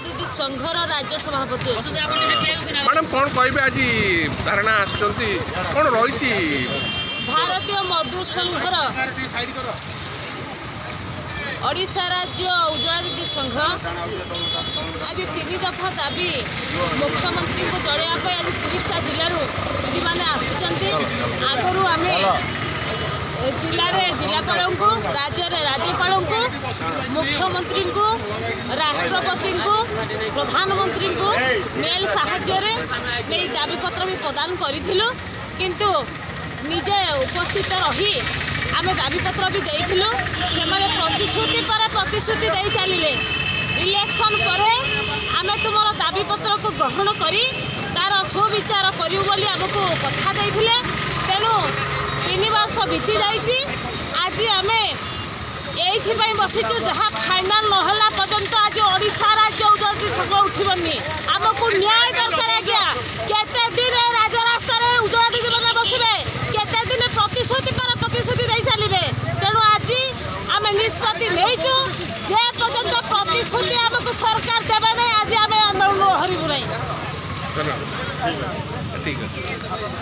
दिदी संघर राज्य सभापति मैडम कौन कहे आज धारणा आसुँच रही भारतीय मजदूर संघर ओडिशा राज्य उज्ज्वला दीदी संघ आज 3 दफा दाबी मुख्यमंत्री को जड़ाइवाई आज 30टा जिलूर दीदी मैंने आसी आगु आम जिले जिलापाल को राज्य राज्यपाल को मुख्यमंत्री को राष्ट्रपति को प्रधानमंत्री को मेल साहाय्य नहीं दाबी पत्र भी प्रदान करूँ किंतु निजे उपस्थित रही आम दाबी पत्र भी देइथिलु से प्रतिश्रुति पर प्रतिश्रुति दे चलिए इलेक्शन पर आम तुम दाबी पत्र को ग्रहण करी तार सुविचार करूँ बोली आमको कथा देइथिले तेणु 3 वर्ष बीती जाइए आज आम ये बसीचु जहाँ फाइनाल नहला पर्यंत आज ओडिशा राज्य उज्ज्वला उठबनी आमको न्याय दरकार आज्ञा केते दिन राजरास्ता उज्ज्वला दीदी मैंने बसबे केते दिन प्रतिश्रुति पर प्रतिश्रुति दे चलिए तेणु आज आम निष्पत्ति नहींचु जे पर्यंत प्रतिश्रुति आमको सरकार देवे नहीं आज आम आंदोलन हरबू नहीं।